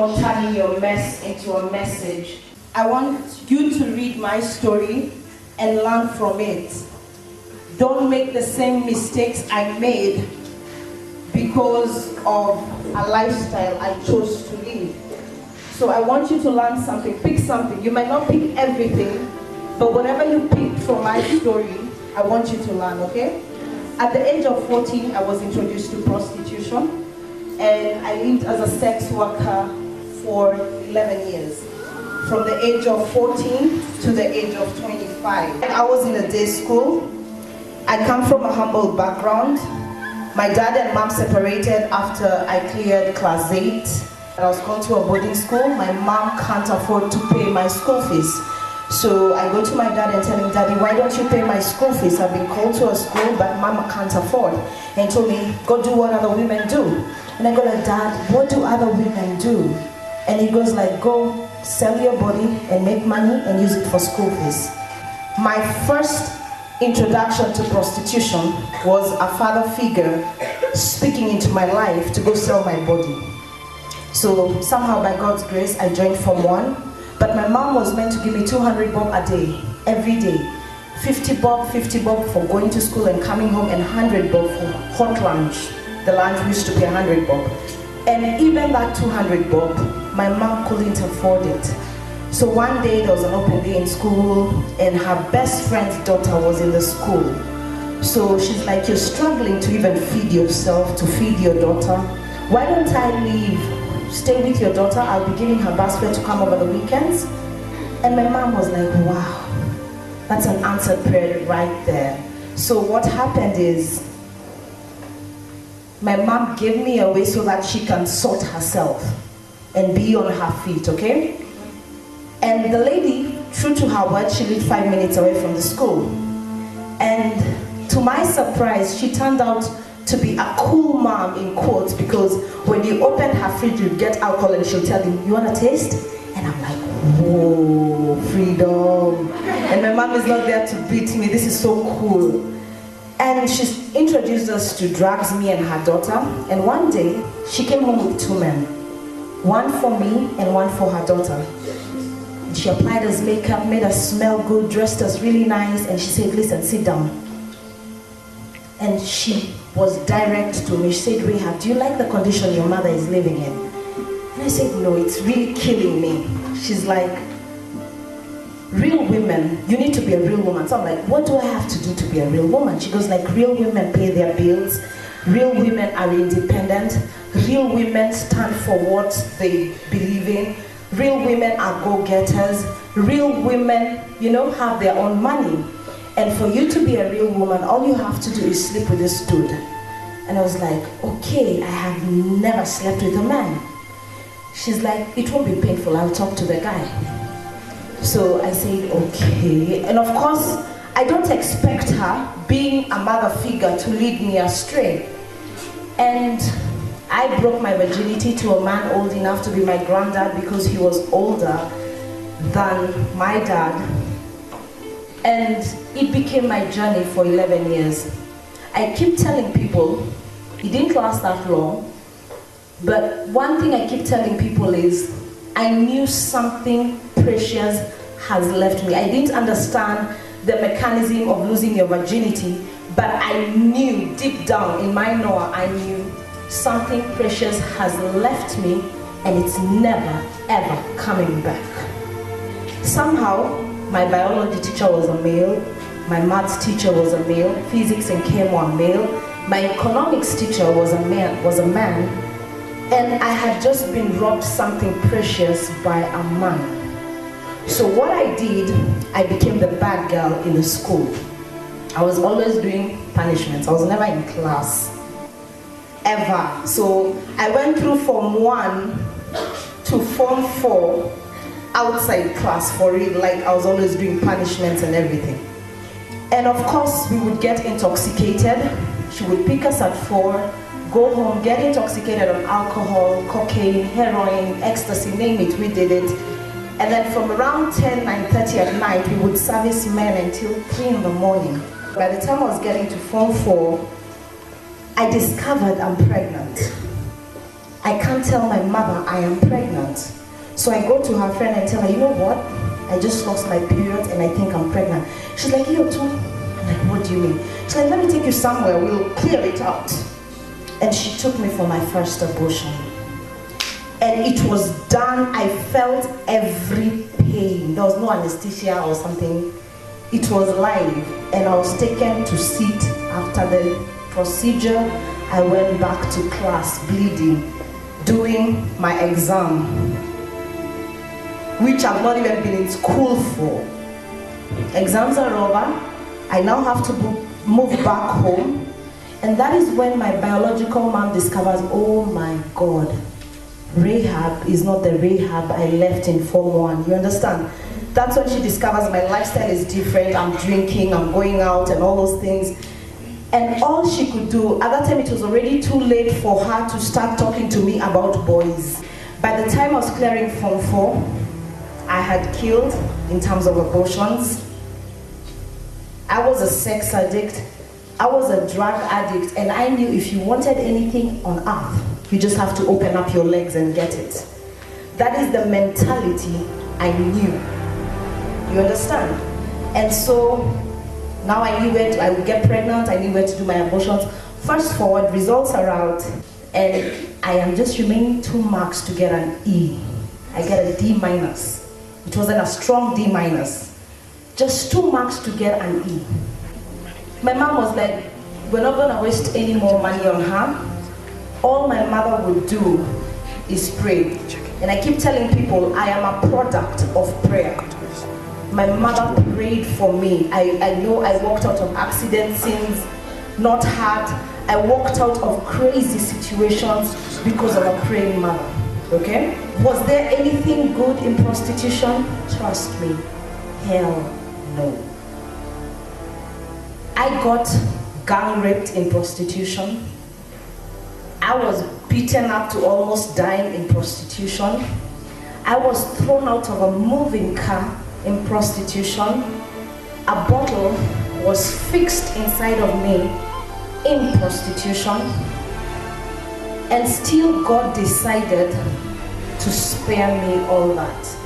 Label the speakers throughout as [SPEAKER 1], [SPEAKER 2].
[SPEAKER 1] called Turning Your Mess into a Message. I want you to read my story and learn from it. Don't make the same mistakes I made because of a lifestyle I chose to live. So I want you to learn something, pick something. You might not pick everything, but whatever you pick from my story, I want you to learn, okay? At the age of 14, I was introduced to prostitution, and I lived as a sex worker for 11 years. From the age of 14 to the age of 25. I was in a day school. I come from a humble background. My dad and mom separated after I cleared class 8. I was gone to a boarding school. My mom can't afford to pay my school fees. So I go to my dad and tell him, Daddy, why don't you pay my school fees? I've been called to a school, but mama can't afford. And he told me, go do what other women do. And I go like, Dad, what do other women do? And he goes like, go sell your body and make money and use it for school fees. My first introduction to prostitution was a father figure speaking into my life to go sell my body. So somehow by God's grace, I joined Form 1, but my mom was meant to give me 200 bob a day, every day. 50 bob for going to school and coming home, and 100 bob for hot lunch. The lunch used to be 100 bob. And even that 200 bob, my mom couldn't afford it. So one day there was an open day in school, and her best friend's daughter was in the school. So she's like, you're struggling to even feed yourself, to feed your daughter. Why don't I leave? Stay with your daughter. I'll be giving her bus fare to come over the weekends. And my mom was like, wow, that's an answered prayer right there. So what happened is, my mom gave me away so that she can sort herself and be on her feet, okay? And the lady, true to her word, she lived 5 minutes away from the school. And to my surprise, she turned out to be a cool mom, in quotes, because when you open her fridge, you get alcohol and she'll tell you, you want to taste? And I'm like, whoa, freedom. And my mom is not there to beat me. This is so cool. And she's introduced us to drugs, me and her daughter. And one day, she came home with 2 men. One for me and one for her daughter. She applied us makeup, made us smell good, dressed us really nice, and she said, listen, sit down. And she was direct to me. She said, Rehab, do you like the condition your mother is living in? And I said, no, it's really killing me. She's like, real women, you need to be a real woman. So I'm like, what do I have to do to be a real woman? She goes like, real women pay their bills. Real women are independent. Real women stand for what they believe in. Real women are go-getters. Real women, have their own money. And for you to be a real woman, all you have to do is sleep with this dude. And I was like, okay, I have never slept with a man. She's like, it won't be painful, I'll talk to the guy. So I said, okay. And of course, I don't expect her, being a mother figure, to lead me astray. And I broke my virginity to a man old enough to be my granddad because he was older than my dad. And it became my journey for 11 years. I keep telling people, it didn't last that long, but one thing I keep telling people is, I knew something precious has left me. I didn't understand the mechanism of losing your virginity, but I knew deep down in my Noah, I knew something precious has left me, and it's never, ever coming back. Somehow, my biology teacher was a male, my maths teacher was a male, physics and chem were male, my economics teacher was a man, and I had just been robbed something precious by a man. So what I did, I became the bad girl in the school. I was always doing punishments. I was never in class, ever. So I went through Form 1 to Form 4 outside class for real, like I was always doing punishments and everything. And of course, we would get intoxicated. She would pick us at 4, go home, get intoxicated on alcohol, cocaine, heroin, ecstasy, name it, we did it. And then from around 10, 9:30 at night, we would service men until 3 in the morning. By the time I was getting to Form 4, I discovered I'm pregnant. I can't tell my mother I am pregnant. So I go to her friend and tell her, you know what? I just lost my period and I think I'm pregnant. She's like, you too? I'm like, what do you mean? She's like, let me take you somewhere, we'll clear it out. And she took me for my first abortion. And it was done, I felt every pain. There was no anesthesia or something. It was live, and I was taken to sit. After the procedure, I went back to class bleeding, doing my exam, which I've not even been in school for. Exams are over. I now have to move back home. And that is when my biological mom discovers, oh my God, rehab is not the rehab I left in Form 1. You understand? That's when she discovers my lifestyle is different. I'm drinking, I'm going out and all those things. And all she could do, at that time it was already too late for her to start talking to me about boys. By the time I was clearing Form 4, I had killed in terms of abortions. I was a sex addict. I was a drug addict, and I knew if you wanted anything on earth, you just have to open up your legs and get it. That is the mentality I knew. You understand? And so now I knew where I would get pregnant, I knew where to do my abortions. Fast forward, results are out, and I am just remaining 2 marks to get an E. I get a D minus. It wasn't a strong D minus. Just 2 marks to get an E. My mom was like, we're not gonna waste any more money on her. All my mother would do is pray. And I keep telling people, I am a product of prayer. My mother prayed for me. I know I walked out of accident scenes, not hurt. I walked out of crazy situations because of a praying mother, okay? Was there anything good in prostitution? Trust me, hell no. I got gang raped in prostitution. I was beaten up to almost dying in prostitution. I was thrown out of a moving car in prostitution. A bottle was fixed inside of me in prostitution. And still God decided to spare me all that.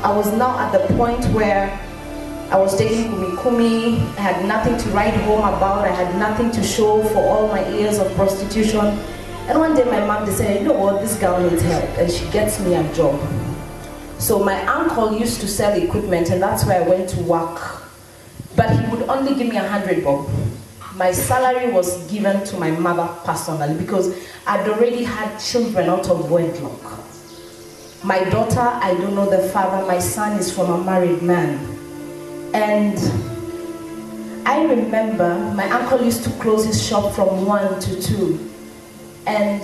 [SPEAKER 1] I was now at the point where I was taking kumi. I had nothing to write home about. I had nothing to show for all my years of prostitution. And one day my mom decided, you know what, this girl needs help, and she gets me a job. So my uncle used to sell equipment, and that's where I went to work. But he would only give me 100 bob. My salary was given to my mother personally because I'd already had children out of wedlock. My daughter, I don't know the father. My son is from a married man. And I remember my uncle used to close his shop from 1 to 2. And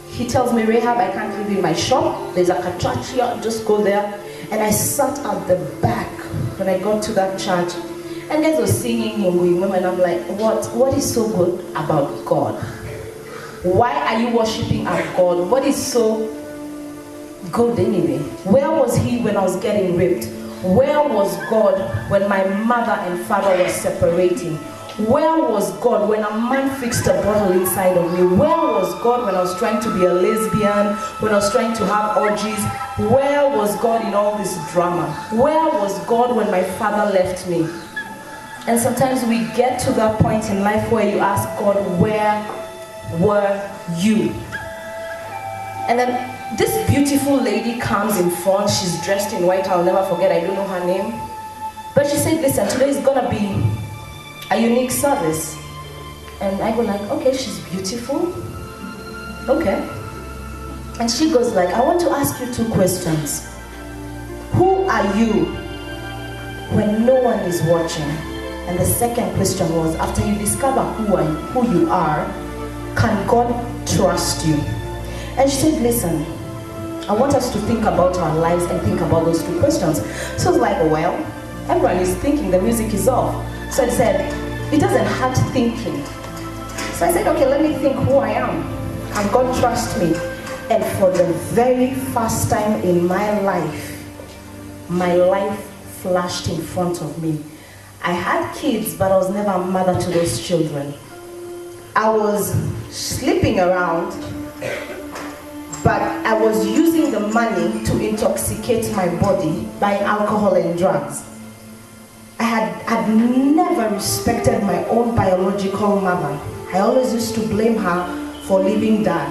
[SPEAKER 1] he tells me, Rehab, I can't live in my shop. There's a church here, just go there. And I sat at the back when I got to that church. And guys were singing him, and I'm like, what is so good about God? Why are you worshiping our God? What is so good anyway? Where was he when I was getting raped? Where was God when my mother and father were separating? Where was God when a man fixed a bottle inside of me? Where was God when I was trying to be a lesbian? When I was trying to have orgies? Where was God in all this drama? Where was God when my father left me? And sometimes we get to that point in life where you ask God, where were you? And then this beautiful lady comes in front. She's dressed in white. I'll never forget. I don't know her name. But she said, listen, today is going to be a unique service. And I go like, okay, she's beautiful. Okay. And she goes like, I want to ask you 2 questions. Who are you when no one is watching? And the second question was, after you discover who you are, can God trust you? And she said, listen, I want us to think about our lives and think about those 2 questions. So I was like, well, everyone is thinking, the music is off. So I said, it doesn't hurt thinking. So I said, okay, let me think who I am. Can God trust me? And for the very first time in my life flashed in front of me. I had kids, but I was never a mother to those children. I was sleeping around, but I was using the money to intoxicate my body by alcohol and drugs. I'd never respected my own biological mother. I always used to blame her for leaving Dad.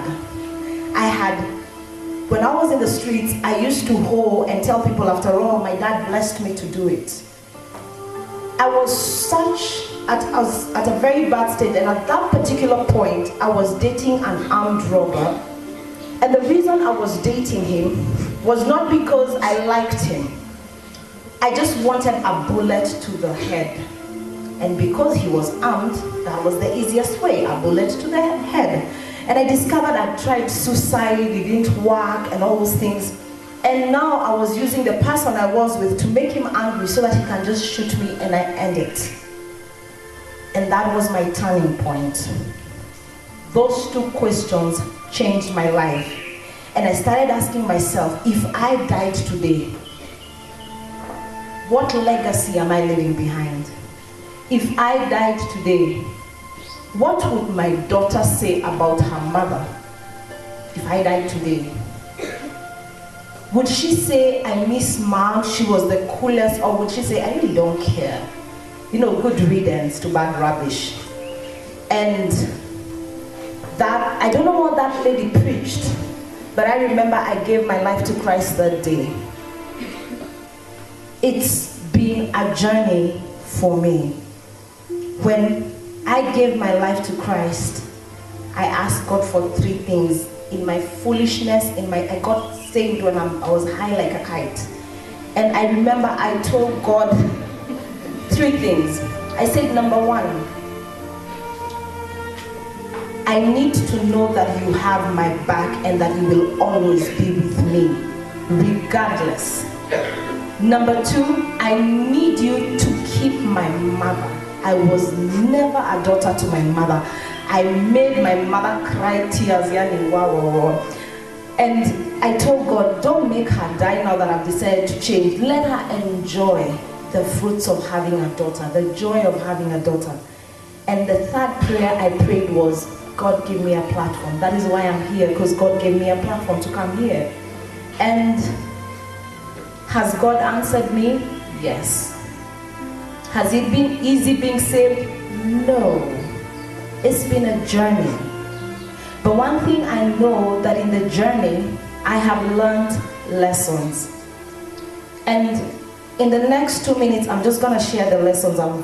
[SPEAKER 1] When I was in the streets, I used to hoe and tell people, after all, my dad blessed me to do it. I was at a very bad state, and at that particular point, I was dating an armed robber. And the reason I was dating him was not because I liked him. I just wanted a bullet to the head. And because he was armed, that was the easiest way, a bullet to the head. And I discovered I tried suicide, it didn't work, and all those things. And now I was using the person I was with to make him angry so that he can just shoot me and I end it. And that was my turning point. Those two questions changed my life. And I started asking myself, if I died today, what legacy am I leaving behind? If I died today, what would my daughter say about her mother if I died today? Would she say, I miss Mom, she was the coolest, or would she say, I really don't care? You know, good riddance to bad rubbish. And that, I don't know what that lady preached, but I remember I gave my life to Christ that day. It's been a journey for me. When I gave my life to Christ, I asked God for 3 things. In my foolishness, I got saved when I was high like a kite. And I remember I told God 3 things. I said, number 1, I need to know that you have my back and that you will always be with me, regardless. Number 2, I need you to keep my mother. I was never a daughter to my mother. I made my mother cry tears, and I told God, don't make her die now that I've decided to change. Let her enjoy the fruits of having a daughter, the joy of having a daughter. And the 3rd prayer I prayed was, God, give me a platform. That is why I'm here, because God gave me a platform to come here. And has God answered me? Yes. Has it been easy being saved? No. It's been a journey. But one thing I know, that in the journey, I have learned lessons. And in the next 2 minutes, I'm just going to share the lessons I've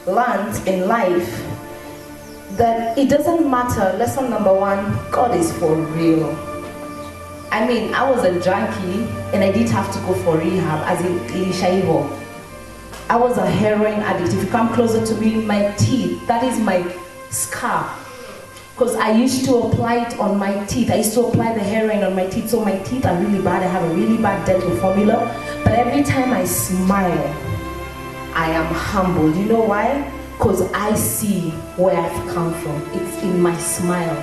[SPEAKER 1] learned in life. That it doesn't matter. Lesson number 1, God is for real. I mean, I was a junkie and I did have to go for rehab, as in Ilishaivo. I was a heroin addict. If you come closer to me, my teeth, that is my scar. Because I used to apply it on my teeth. I used to apply the heroin on my teeth, so my teeth are really bad. I have a really bad dental formula. But every time I smile, I am humbled. You know why? Because I see where I've come from. It's in my smile.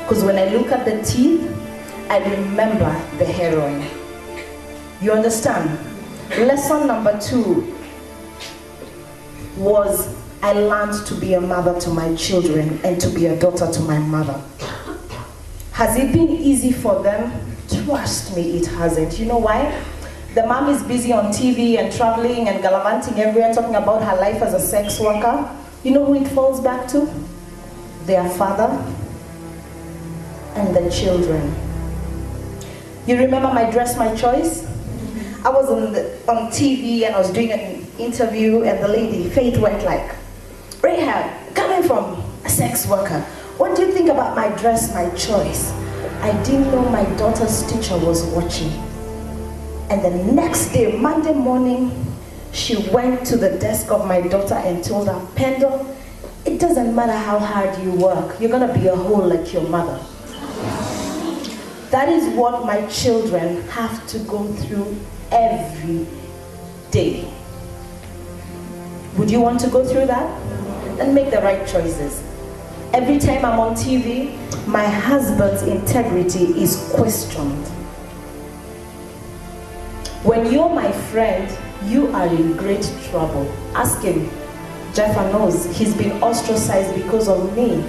[SPEAKER 1] Because when I look at the teeth, I remember the heroin. You understand? Lesson number 2 was, I learned to be a mother to my children and to be a daughter to my mother. Has it been easy for them? Trust me, it hasn't. You know why? The mom is busy on TV and traveling and gallivanting everywhere, talking about her life as a sex worker. You know who it falls back to? Their father and the children. You remember my Dress, My Choice? I was on TV and I was doing an interview, and the lady, Faith, went like, Rehab, coming from a sex worker, what do you think about my Dress, My Choice? I didn't know my daughter's teacher was watching. And the next day, Monday morning, she went to the desk of my daughter and told her, Pendo, it doesn't matter how hard you work, you're gonna be a whole like your mother. That is what my children have to go through every day. Would you want to go through that? Then make the right choices. Every time I'm on TV, my husband's integrity is questioned. When you're my friend, you are in great trouble. Ask him. Jaffa knows he's been ostracized because of me.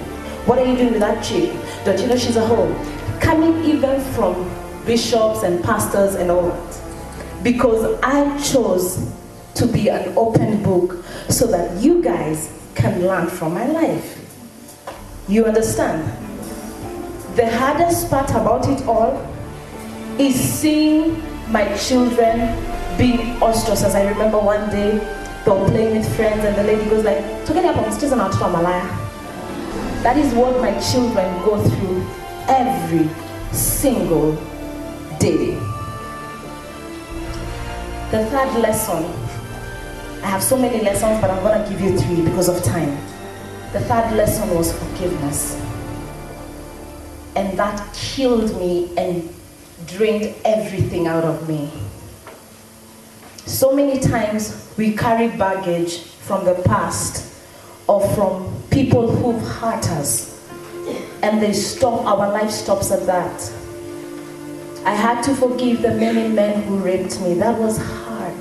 [SPEAKER 1] What are you doing with that chick? Don't you know she's a hoe? coming even from bishops and pastors and all that, because I chose to be an open book so that you guys can learn from my life. You understand? The hardest part about it all is seeing my children being ostracized. I remember one day they were playing with friends and the lady goes like, that is what my children go through every single day. The third lesson, I have so many lessons, but I'm going to give you 3 because of time. The third lesson was forgiveness. And that killed me and drained everything out of me. So many times we carry baggage from the past or from people who've hurt us, and they stop, our life stops at that. I had to forgive the many men who raped me. That was hard.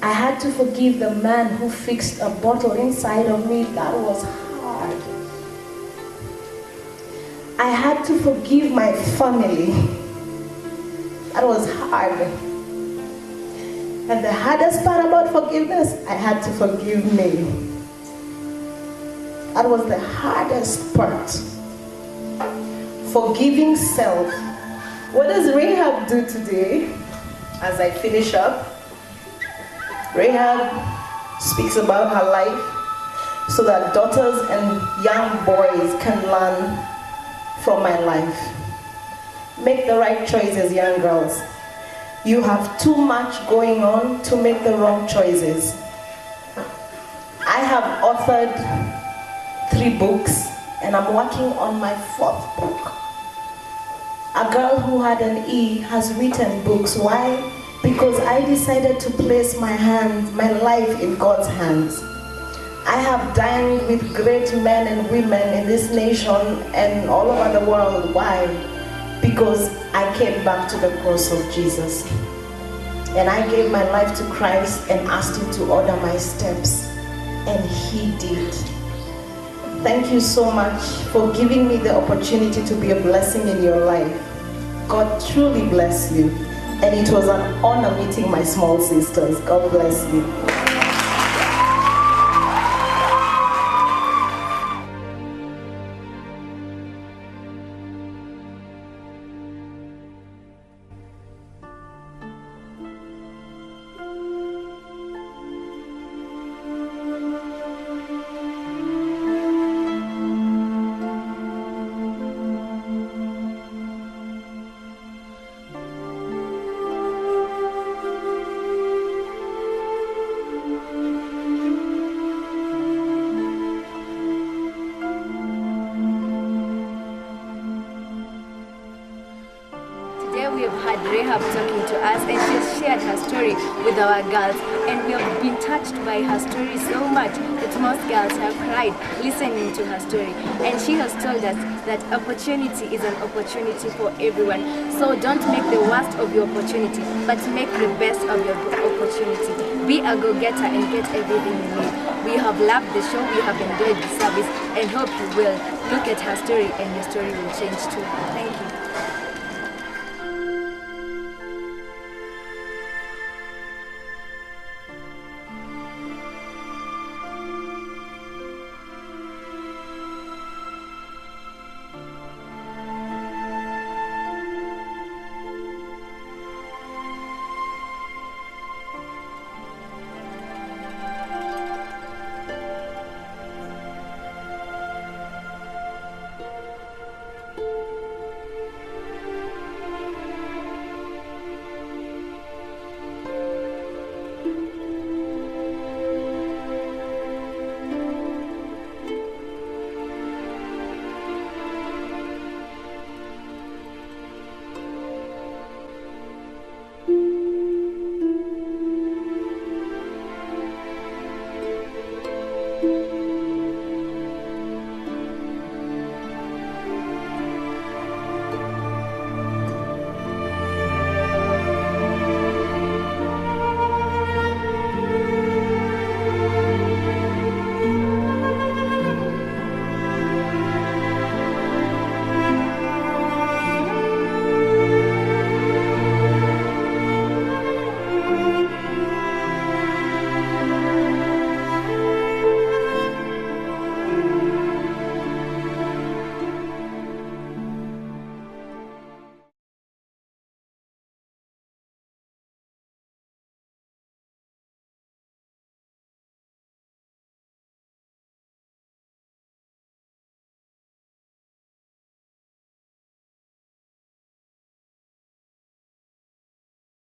[SPEAKER 1] I had to forgive the man who fixed a bottle inside of me. That was hard. I had to forgive my family. That was hard. And the hardest part about forgiveness, I had to forgive me. That was the hardest part. Forgiving self. What does Rehab do today? As I finish up, Rehab speaks about her life so that daughters and young boys can learn from my life. Make the right choices, young girls. You have too much going on to make the wrong choices. I have authored 3 books and I'm working on my 4th book. A girl who had an E has written books. Why? Because I decided to place my life in God's hands. I have dined with great men and women in this nation and all over the world. Why? Because I came back to the cross of Jesus. And I gave my life to Christ and asked Him to order my steps. And He did. Thank you so much for giving me the opportunity to be a blessing in your life. God truly bless you. And it was an honor meeting my small sisters. God bless you.
[SPEAKER 2] We have had Rehab talking to us, and she has shared her story with our girls, and we have been touched by her story so much that most girls have cried listening to her story. And she has told us that opportunity is an opportunity for everyone. So don't make the worst of your opportunity, but make the best of your opportunity. Be a go-getter and get everything you need. We have loved the show, we have enjoyed the service, and hope you will. Look at her story and your story will change too. Thank you.